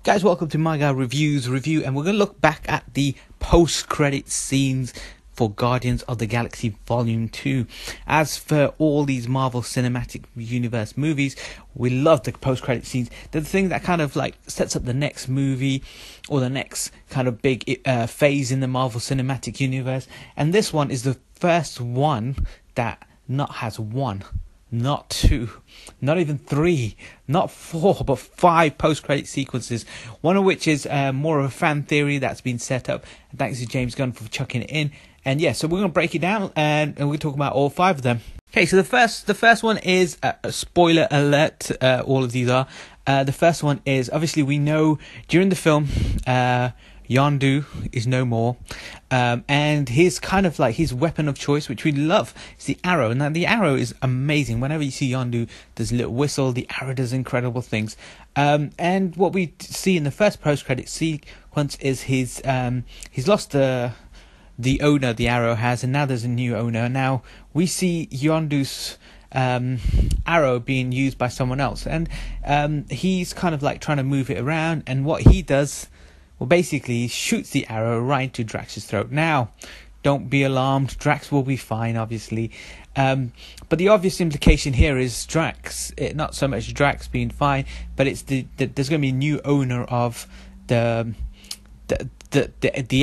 Guys, welcome to My Guy Reviews Review, and we're going to look back at the post-credit scenes for Guardians of the Galaxy Volume 2. As for all these Marvel Cinematic Universe movies, we love the post-credit scenes. They're the thing that kind of like sets up the next movie or the next kind of big phase in the Marvel Cinematic Universe. And this one is the first one that not has one, not two, not even three, not four, but 5 post-credit sequences. One of which is more of a fan theory that's been set up. Thanks to James Gunn for chucking it in. And yeah, so we're going to break it down and we're going to talk about all 5 of them. Okay, so the first one is a spoiler alert. All of these are. The first one is, obviously we know during the film, Yondu is no more, and his kind of like his weapon of choice, which we love, is the arrow. Now the arrow is amazing. Whenever you see Yondu, there's a little whistle. The arrow does incredible things. And what we see in the first post-credit sequence is he's lost the owner the arrow has, and now there's a new owner. Now we see Yondu's arrow being used by someone else, and he's kind of like trying to move it around, and what he does, well, basically he shoots the arrow right into Drax's throat. Now don't be alarmed, Drax will be fine, obviously, but the obvious implication here is not so much Drax being fine, but it's there's going to be a new owner of the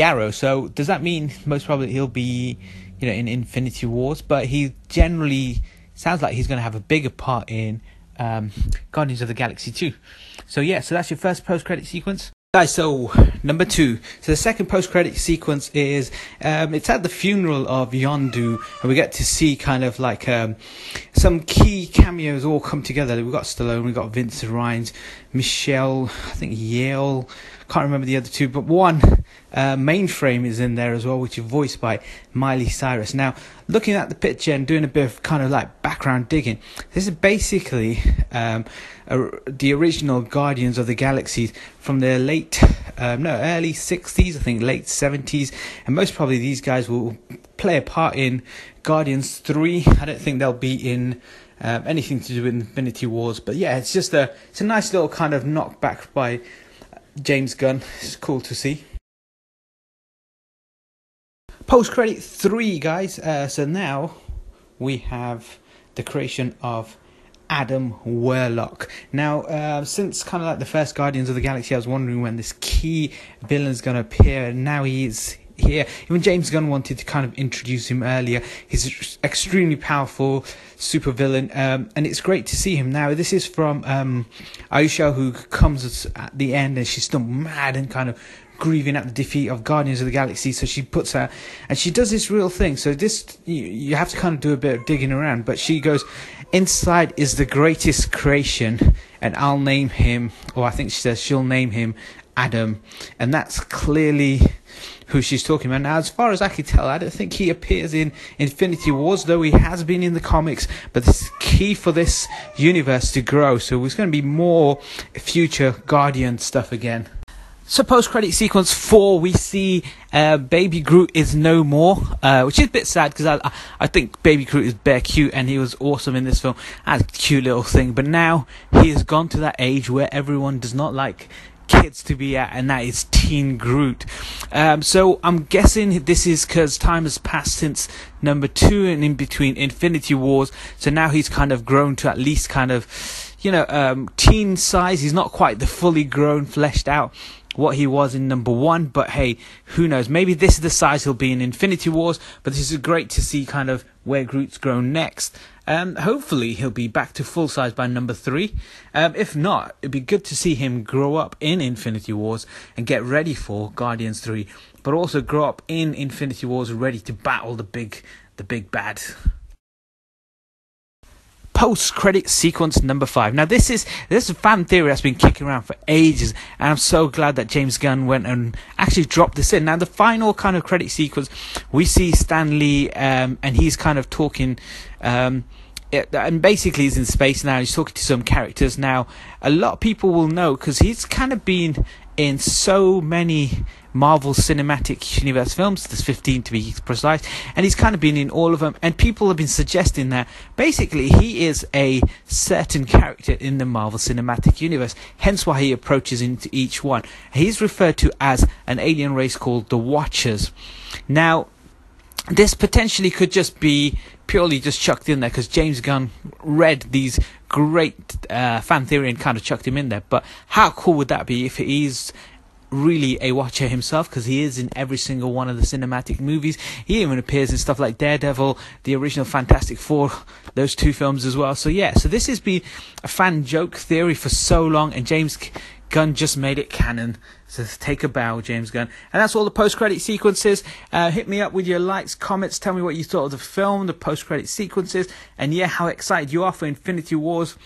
arrow. So does that mean most probably he'll be, in Infinity Wars? But he generally sounds like he's going to have a bigger part in Guardians of the Galaxy 2. So yeah, so that's your first post-credit sequence. Guys, so number 2. So the second post-credit sequence is it's at the funeral of Yondu, and we get to see kind of like some key cameos all come together. We've got Stallone, we've got Vincent Rines, Michelle, I think Yale, can't remember the other two, but one Mainframe is in there as well, which is voiced by Miley Cyrus. Now, looking at the picture and doing a bit of kind of like background digging, this is basically the original Guardians of the Galaxy from the early 60s, I think late 70s, and most probably these guys will play a part in Guardians 3. I don't think they'll be in anything to do with Infinity Wars, but yeah, it's a nice little kind of knockback by James Gunn. It's cool to see. Post-credit 3, guys. So now we have the creation of Adam Warlock. Now, since kind of like the first Guardians of the Galaxy, I was wondering when this key villain is going to appear, and now he is here. Even James Gunn wanted to kind of introduce him earlier. He's extremely powerful super villain, and it's great to see him. Now this is from Aisha, who comes at the end, and she's still mad and kind of grieving at the defeat of Guardians of the Galaxy. So she puts her, and she does this real thing. So this, you have to kind of do a bit of digging around, but she goes, "Inside is the greatest creation, and I'll name him," or I think she says she'll name him Adam, and that's clearly who she's talking about. Now, as far as I can tell, I don't think he appears in Infinity Wars, though he has been in the comics, but this is key for this universe to grow, so there's going to be more future Guardian stuff again. So post-credit sequence 4, we see Baby Groot is no more, which is a bit sad because I think Baby Groot is bare cute and he was awesome in this film. That's a cute little thing, but now he has gone to that age where everyone does not like kids to be at, and that is Teen Groot. So I'm guessing this is because time has passed since number 2 and in between Infinity Wars, so now he's kind of grown to at least kind of, teen size. He's not quite the fully grown, fleshed out what he was in number 1, but hey, who knows, maybe this is the size he'll be in Infinity Wars. But this is great to see kind of where Groot's grown next. Hopefully he'll be back to full size by number 3. If not, it'd be good to see him grow up in Infinity Wars and get ready for Guardians 3, but also grow up in Infinity Wars ready to battle the big bad. Post-credit sequence number 5. Now this is a fan theory that's been kicking around for ages, and I'm so glad that James Gunn went and actually dropped this in. Now the final kind of credit sequence, we see Stan Lee, and he's kind of talking and basically he's in space now. He's talking to some characters now. A lot of people will know because he's kind of been in so many Marvel Cinematic Universe films. There's 15 to be precise, and he's kind of been in all of them. And people have been suggesting that basically he is a certain character in the Marvel Cinematic Universe. Hence why he approaches into each one. He's referred to as an alien race called the Watchers. Now, this potentially could just be purely just chucked in there because James Gunn read these great fan theory and kind of chucked him in there. But how cool would that be if he's really a Watcher himself, because he is in every single one of the cinematic movies. He even appears in stuff like Daredevil, the original Fantastic Four, those 2 films as well. So yeah, so this has been a fan joke theory for so long, and James Gunn just made it canon. So take a bow, James Gunn. And that's all the post-credit sequences. Hit me up with your likes, comments. Tell me what you thought of the film, the post-credit sequences. And yeah, how excited you are for Infinity Wars.